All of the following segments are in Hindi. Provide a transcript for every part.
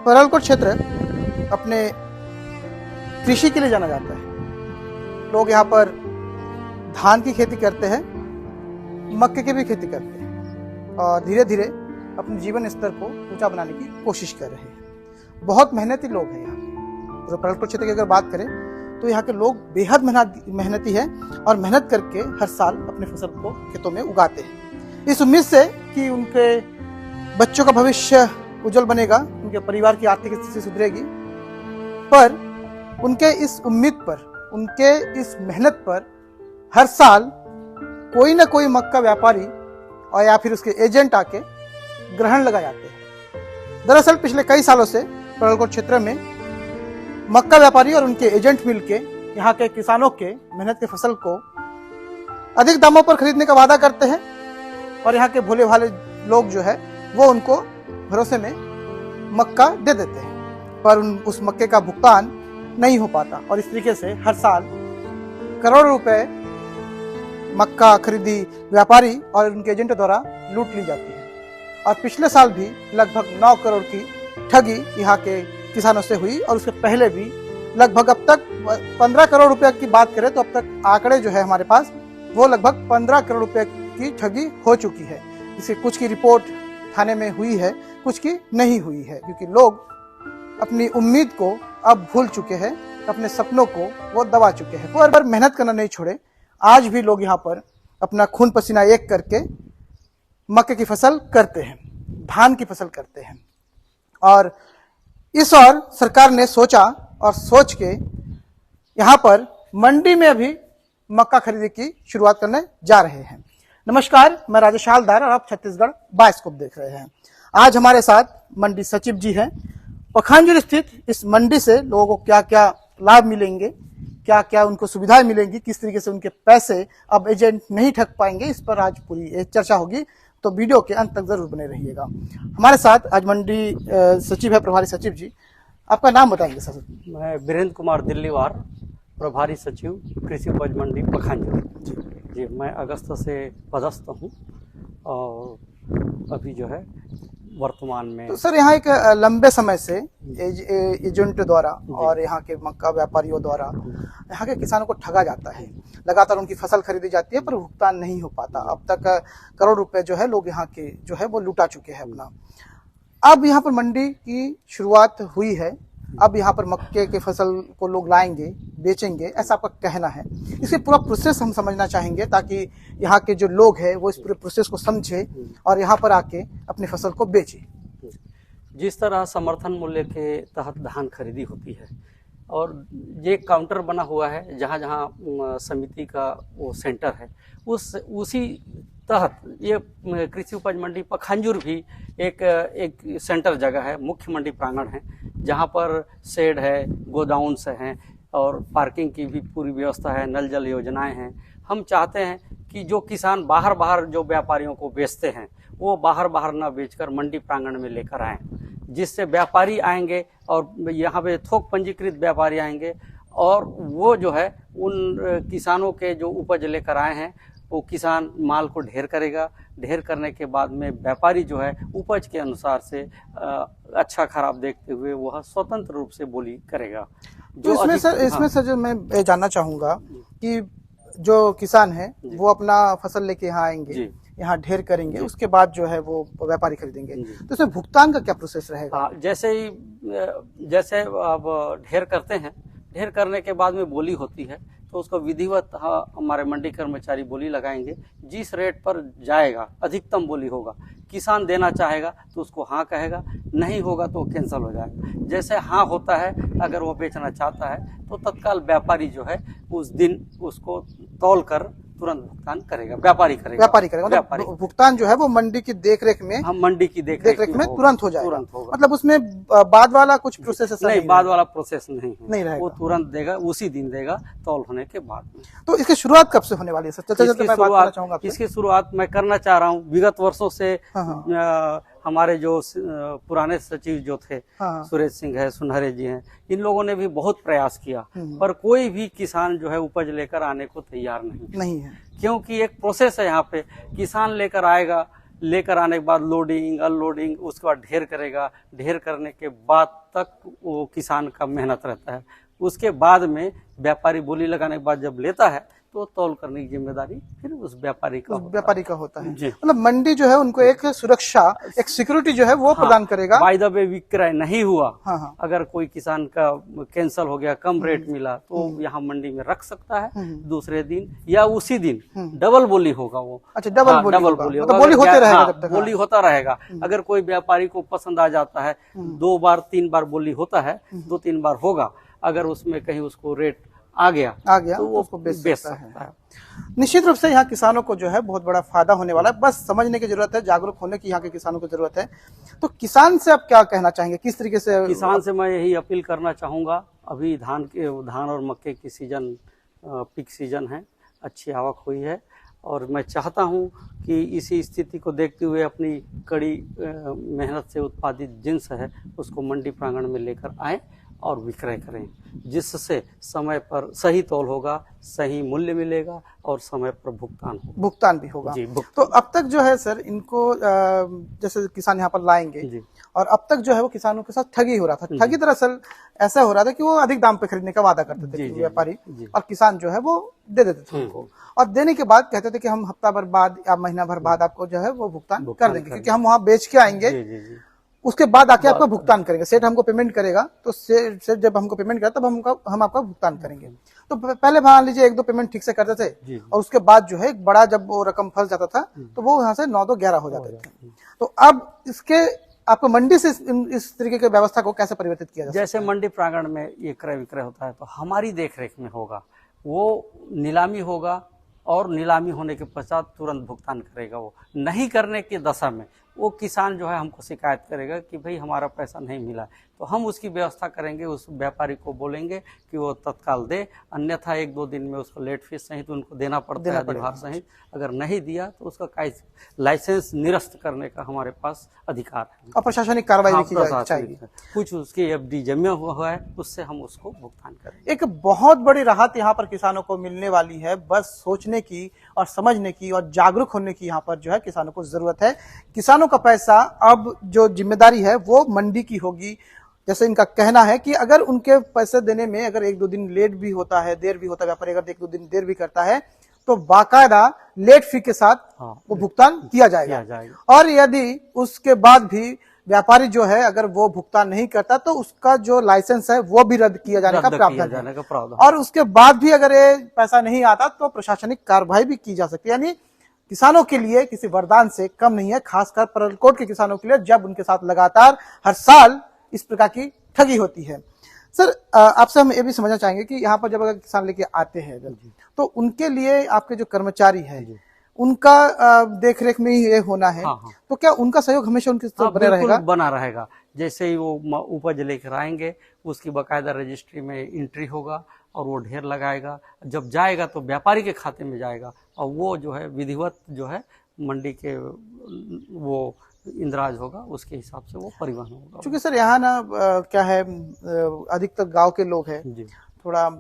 परलकोट क्षेत्र अपने कृषि के लिए जाना जाता है। लोग यहाँ पर धान की खेती करते हैं, मक्के की भी खेती करते हैं और धीरे धीरे अपने जीवन स्तर को ऊंचा बनाने की कोशिश कर रहे हैं। बहुत मेहनती लोग हैं यहाँ के। तो परलकोट क्षेत्र की अगर बात करें तो यहाँ के लोग बेहद मेहनती हैं और मेहनत करके हर साल अपने फसल को खेतों में उगाते हैं, इस उम्मीद से कि उनके बच्चों का भविष्य उज्जवल बनेगा, उनके परिवार की आर्थिक स्थिति सुधरेगी। पर उनके इस उम्मीद पर, उनके इस मेहनत पर हर साल कोई ना कोई मक्का व्यापारी और या फिर उसके एजेंट आके ग्रहण लगा जाते हैं। दरअसल पिछले कई सालों से परलकोट क्षेत्र में मक्का व्यापारी और उनके एजेंट मिलके यहाँ के किसानों के मेहनत के फसल को अधिक दामों पर खरीदने का वादा करते हैं और यहाँ के भोले भाले लोग जो है वो उनको भरोसे में मक्का दे देते हैं, पर उस मक्के का भुगतान नहीं हो पाता और इस तरीके से हर साल करोड़ों रुपए मक्का खरीदी व्यापारी और उनके एजेंटों द्वारा लूट ली जाती है। और पिछले साल भी लगभग 9 करोड़ की ठगी यहाँ के किसानों से हुई और उसके पहले भी लगभग अब तक 15 करोड़ रुपए की बात करें तो अब तक आंकड़े जो है हमारे पास वो लगभग 15 करोड़ रुपए की ठगी हो चुकी है। इसके कुछ की रिपोर्ट थाने में हुई है, कुछ की नहीं हुई है, क्योंकि लोग अपनी उम्मीद को अब भूल चुके हैं, अपने सपनों को वो दबा चुके हैं। वो बार मेहनत करना नहीं छोड़े। आज भी लोग यहाँ पर अपना खून पसीना एक करके मक्के की फसल करते हैं, धान की फसल करते हैं। और इस और सरकार ने सोचा और सोच के यहाँ पर मंडी में अभी मक्का खरीदी की शुरुआत करने जा रहे हैं। नमस्कार, मैं राजेश हालदार और आप छत्तीसगढ़ बायोस्कोप देख रहे हैं। आज हमारे साथ मंडी सचिव जी हैं। पखांजूर स्थित इस मंडी से लोगों को क्या क्या लाभ मिलेंगे, क्या क्या उनको सुविधाएं मिलेंगी, किस तरीके से उनके पैसे अब एजेंट नहीं ठग पाएंगे, इस पर आज पूरी चर्चा होगी। तो वीडियो के अंत तक जरूर बने रहिएगा। हमारे साथ आज मंडी सचिव है, प्रभारी सचिव जी। आपका नाम बताएंगे सर? मैं वीरेंद्र कुमार दिल्लीवार, प्रभारी सचिव कृषि उपज मंडी पखांजूर जी। मैं अगस्त से पदस्थ हूँ और अभी जो है वर्तमान में। तो सर यहाँ एक लंबे समय से एजेंट द्वारा और यहाँ के मक्का व्यापारियों द्वारा यहाँ के किसानों को ठगा जाता है। लगातार उनकी फसल खरीदी जाती है पर भुगतान नहीं हो पाता। अब तक करोड़ रुपए जो है लोग यहाँ के जो है वो लुटा चुके हैं अपना। अब यहाँ पर मंडी की शुरुआत हुई है, अब यहाँ पर मक्के के फसल को लोग लाएंगे, बेचेंगे, ऐसा आपका कहना है। इसके पूरा प्रोसेस हम समझना चाहेंगे ताकि यहाँ के जो लोग हैं वो इस पूरे प्रोसेस को समझे और यहाँ पर आके अपनी फसल को बेचे। जिस तरह समर्थन मूल्य के तहत धान खरीदी होती है और ये काउंटर बना हुआ है, जहाँ जहाँ समिति का वो सेंटर है, उसी तहत ये कृषि उपज मंडी पखांजूर भी एक सेंटर जगह है, मुख्य मंडी प्रांगण है, जहाँ पर शेड है, गोडाउन्स हैं और पार्किंग की भी पूरी व्यवस्था है, नल जल योजनाएं हैं। हम चाहते हैं कि जो किसान बाहर जो व्यापारियों को बेचते हैं वो बाहर न बेचकर मंडी प्रांगण में लेकर आएँ, जिससे व्यापारी आएंगे और यहाँ पे थोक पंजीकृत व्यापारी आएंगे और वो जो है उन किसानों के जो उपज लेकर आए हैं वो किसान माल को ढेर करेगा। ढेर करने के बाद में व्यापारी जो है उपज के अनुसार से अच्छा खराब देखते हुए वह स्वतंत्र रूप से बोली करेगा। जो इसमें सर जो मैं जानना चाहूँगा कि जो किसान है वो अपना फसल लेके यहाँ आएंगे, यहाँ ढेर करेंगे, उसके बाद जो है वो व्यापारी खरीदेंगे, तो इसमें भुगतान का क्या प्रोसेस रहेगा? जैसे अब ढेर करते हैं, ढेर करने के बाद में बोली होती है तो उसको विधिवत हमारे मंडी कर्मचारी बोली लगाएंगे। जिस रेट पर जाएगा अधिकतम बोली होगा, किसान देना चाहेगा तो उसको हाँ कहेगा, नहीं होगा तो कैंसिल हो जाएगा। जैसे हाँ होता है, अगर वो बेचना चाहता है तो तत्काल व्यापारी जो है उस दिन उसको तौल कर तुरंत भुगतान करेगा, व्यापारी करेगा। मतलब भुगतान जो है वो मंडी की देखरेख में, हम मंडी की देखरेख में तुरंत हो जाएगा। तुरंत होगा। मतलब उसमें बाद वाला कुछ प्रोसेस नहीं, बाद वाला प्रोसेस नहीं रहेगा, वो तुरंत देगा, उसी दिन देगा तौल होने के बाद में। तो इसकी शुरुआत कब से होने वाली है सर? इसकी शुरुआत मैं करना चाह रहा हूँ। विगत वर्षों से हमारे जो पुराने सचिव जो थे, सुरेश सिंह है, सुनहरे जी हैं, इन लोगों ने भी बहुत प्रयास किया, पर कोई भी किसान जो है उपज लेकर आने को तैयार नहीं है। है, क्योंकि एक प्रोसेस है यहाँ पे। किसान लेकर आएगा, लेकर आने के बाद लोडिंग अनलोडिंग, उसके बाद ढेर करेगा, ढेर करने के बाद तक वो किसान का मेहनत रहता है। उसके बाद में व्यापारी बोली लगाने के बाद जब लेता है तो तौल करने की जिम्मेदारी फिर उस व्यापारी का होता है। मतलब मंडी जो है उनको एक सुरक्षा, एक सिक्योरिटी जो है वो प्रदान करेगा। बाय द वे विक्रय नहीं हुआ, हाँ। अगर कोई किसान का कैंसल हो गया, कम रेट मिला, तो यहाँ मंडी में रख सकता है दूसरे दिन या उसी दिन डबल बोली होगा वो। अच्छा, डबल बोली होगा, बोली होते रहेगा जब तक। बोली होता रहेगा। अगर कोई व्यापारी को पसंद आ जाता है, 2 बार 3 बार बोली होता है, 2-3 बार होगा, अगर उसमें कहीं उसको रेट आ गया तो वो उसको बेच सकता है। निश्चित रूप से यहाँ किसानों को जो है बहुत बड़ा फायदा होने वाला है। बस समझने की जरूरत है, जागरूक होने की यहाँ के किसानों को जरूरत है। तो किसान से आप क्या कहना चाहेंगे, किस तरीके से? किसान से मैं यही अपील करना चाहूंगा, अभी धान और मक्के की सीजन पीक सीजन है, अच्छी आवक हुई है, और मैं चाहता हूं कि इसी स्थिति को देखते हुए अपनी कड़ी मेहनत से उत्पादित जिन्स है उसको मंडी प्रांगण में लेकर आए और विक्रय करें, जिससे समय पर सही तौल होगा, सही मूल्य मिलेगा और समय पर भुगतान भी होगा। जी, तो अब तक जो है सर इनको जैसे किसान यहाँ पर लाएंगे जी, और अब तक जो है वो किसानों के साथ ठगी हो रहा था। ठगी दरअसल ऐसा हो रहा था कि वो अधिक दाम पे खरीदने का वादा करते थे व्यापारी, और किसान जो है वो दे देते थे उनको, और देने के बाद कहते थे कि हम हफ्ता भर बाद या महीना भर बाद आपको जो है वो भुगतान कर देंगे, क्योंकि हम वहाँ बेच के आएंगे, उसके बाद आके आपका भुगतान करेंगे। सेठ हमको पेमेंट करेगा, तो सेठ जब हमको पेमेंट करेगा तब हम आपका भुगतान करेंगे। तो पहले मान लीजिए 1-2 पेमेंट ठीक से करते थे, और उसके बाद जो है एक बड़ा जब वो रकम फंस जाता था तो वो यहाँ से 9-11 हो जाते थे। तो अब इसके आपको मंडी से इस तरीके की व्यवस्था को कैसे परिवर्तित किया जाए? जैसे मंडी प्रांगण में ये क्रय विक्रय होता है तो हमारी देखरेख में होगा, वो नीलामी होगा, और नीलामी होने के पश्चात तुरंत भुगतान करेगा। वो नहीं करने की दशा में वो किसान जो है हमको शिकायत करेगा कि भाई हमारा पैसा नहीं मिला, तो हम उसकी व्यवस्था करेंगे, उस व्यापारी को बोलेंगे कि वो तत्काल दे, अन्यथा 1-2 दिन में उसको लेट फीस सहित उनको देना पड़ता है, अधिभार सहित। अगर नहीं दिया तो उसका लाइसेंस निरस्त करने का हमारे पास अधिकार है, और प्रशासनिक कार्रवाई भी की जाएगी। कुछ उसकी एफडी जमा हुआ है उससे हम उसको भुगतान करेंगे। एक बहुत बड़ी राहत यहाँ पर किसानों को मिलने वाली है। बस सोचने की और समझने की और जागरूक होने की यहाँ पर जो है किसानों को जरूरत है। किसानों का पैसा अब जो जिम्मेदारी है वो मंडी की होगी। जैसे इनका कहना है कि अगर उनके पैसे देने में अगर 1-2 दिन लेट भी होता है, देर भी होता है, व्यापारी अगर 1-2 दिन देर भी करता है तो बाकायदा लेट फी के साथ वो भुगतान किया जाएगा। और यदि उसके बाद भी व्यापारी जो है अगर वो भुगतान नहीं करता तो उसका जो लाइसेंस है वो भी रद्द किया जाने का प्रावधान है। और उसके बाद भी अगर ये पैसा नहीं आता तो प्रशासनिक कार्रवाई भी की जा सकती है। यानी किसानों के लिए किसी वरदान से कम नहीं है, खासकर परलकोट के किसानों के लिए, जब उनके साथ लगातार हर साल इस प्रकार की ठगी होती है। सर, आपसे हम ये भी समझना चाहेंगे कि यहाँ पर जब अगर किसान लेके आते हैं तो उनके लिए आपके जो कर्मचारी है उनका देखरेख में ही ये होना है। तो क्या उनका सहयोग हमेशा उनके साथ बना रहेगा? जैसे ही वो उपज लेकर आएंगे उसकी बाकायदा रजिस्ट्री में एंट्री होगा और वो ढेर लगाएगा, जब जाएगा तो व्यापारी के खाते में जाएगा, और वो जो है विधिवत जो है मंडी के वो इंद्राज होगा, उसके हिसाब से वो परिवहन होगा। क्योंकि सर यहाँ ना क्या है, अधिकतर गांव के लोग हैं, थोड़ा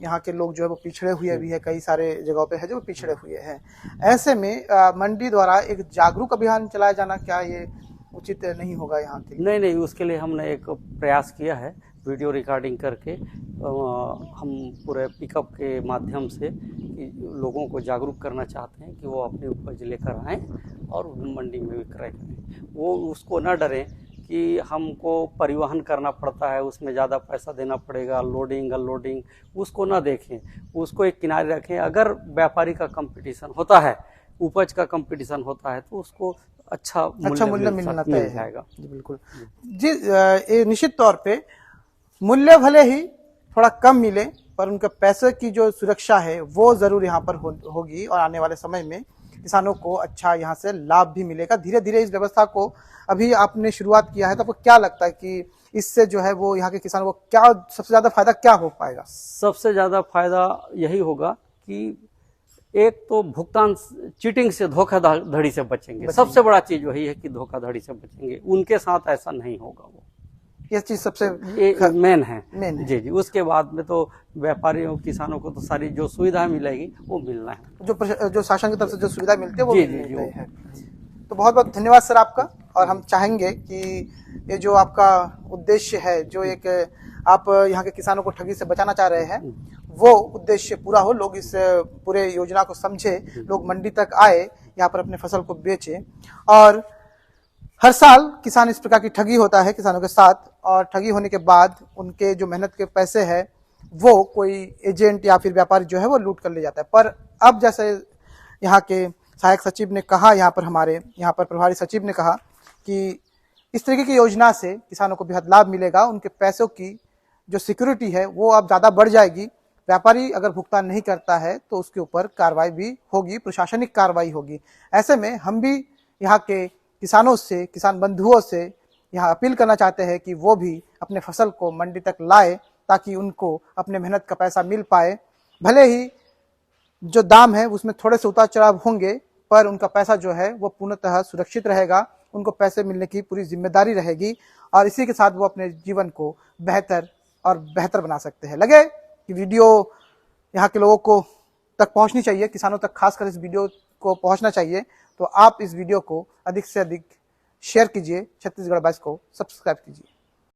यहाँ के लोग जो है वो पिछड़े हुए भी है, कई सारे जगहों पे है जो पिछड़े हुए हैं। ऐसे में मंडी द्वारा एक जागरूक अभियान चलाया जाना क्या ये उचित नहीं होगा यहाँ के लिए? नहीं, उसके लिए हमने एक प्रयास किया है, वीडियो रिकॉर्डिंग करके हम पूरे पिकअप के माध्यम से लोगों को जागरूक करना चाहते हैं कि वो अपनी उपज लेकर आएँ और मंडी में विक्रय करें। वो उसको न डरें कि हमको परिवहन करना पड़ता है, उसमें ज़्यादा पैसा देना पड़ेगा, लोडिंग अनलोडिंग, उसको ना देखें, उसको एक किनारे रखें। अगर व्यापारी का कंपटीशन होता है, उपज का कंपटीशन होता है तो उसको अच्छा मूल्य मिल जाएगा। जी बिल्कुल जी, निश्चित तौर पे मूल्य भले ही थोड़ा कम मिले पर उनके पैसे की जो सुरक्षा है वो जरूर यहाँ पर होगी, और आने वाले समय में किसानों को अच्छा यहाँ से लाभ भी मिलेगा। धीरे धीरे इस व्यवस्था को अभी आपने शुरुआत किया है, तो आपको क्या लगता है कि इससे जो है वो यहाँ के किसानों को क्या सबसे ज्यादा फायदा क्या हो पाएगा? सबसे ज्यादा फायदा यही होगा कि एक तो भुगतान चीटिंग से, धोखाधड़ी से बचेंगे। सबसे बड़ा चीज वही है कि धोखाधड़ी से बचेंगे, उनके साथ ऐसा नहीं होगा। वो ये चीज सबसे मेन है। जी। उसके बाद में तो व्यापारियों किसानों को तो सारी जो सुविधा मिलेगी वो मिलना है, जो शासन की तरफ से जो सुविधा मिलती है वो जी। तो बहुत बहुत धन्यवाद सर आपका। और हम चाहेंगे कि ये जो आपका उद्देश्य है, जो एक आप यहाँ के किसानों को ठगी से बचाना चाह रहे हैं, वो उद्देश्य पूरा हो, लोग इस पूरे योजना को समझे, लोग मंडी तक आए, यहाँ पर अपने फसल को बेचे। और हर साल किसान इस प्रकार की ठगी होता है किसानों के साथ, और ठगी होने के बाद उनके जो मेहनत के पैसे हैं वो कोई एजेंट या फिर व्यापारी जो है वो लूट कर ले जाता है। पर अब जैसे यहाँ के सहायक सचिव ने कहा, यहाँ पर हमारे यहाँ पर प्रभारी सचिव ने कहा कि इस तरीके की योजना से किसानों को बेहद लाभ मिलेगा, उनके पैसों की जो सिक्योरिटी है वो अब ज़्यादा बढ़ जाएगी। व्यापारी अगर भुगतान नहीं करता है तो उसके ऊपर कार्रवाई भी होगी, प्रशासनिक कार्रवाई होगी। ऐसे में हम भी यहाँ के किसानों से, किसान बंधुओं से यहाँ अपील करना चाहते हैं कि वो भी अपने फसल को मंडी तक लाए, ताकि उनको अपने मेहनत का पैसा मिल पाए। भले ही जो दाम है उसमें थोड़े से उतार चढ़ाव होंगे, पर उनका पैसा जो है वो पूर्णतः सुरक्षित रहेगा, उनको पैसे मिलने की पूरी जिम्मेदारी रहेगी, और इसी के साथ वो अपने जीवन को बेहतर और बेहतर बना सकते हैं। लगे कि वीडियो यहाँ के लोगों को तक पहुँचनी चाहिए, किसानों तक खासकर इस वीडियो को पहुँचना चाहिए, तो आप इस वीडियो को अधिक से अधिक शेयर कीजिए, छत्तीसगढ़ 22 को सब्सक्राइब कीजिए।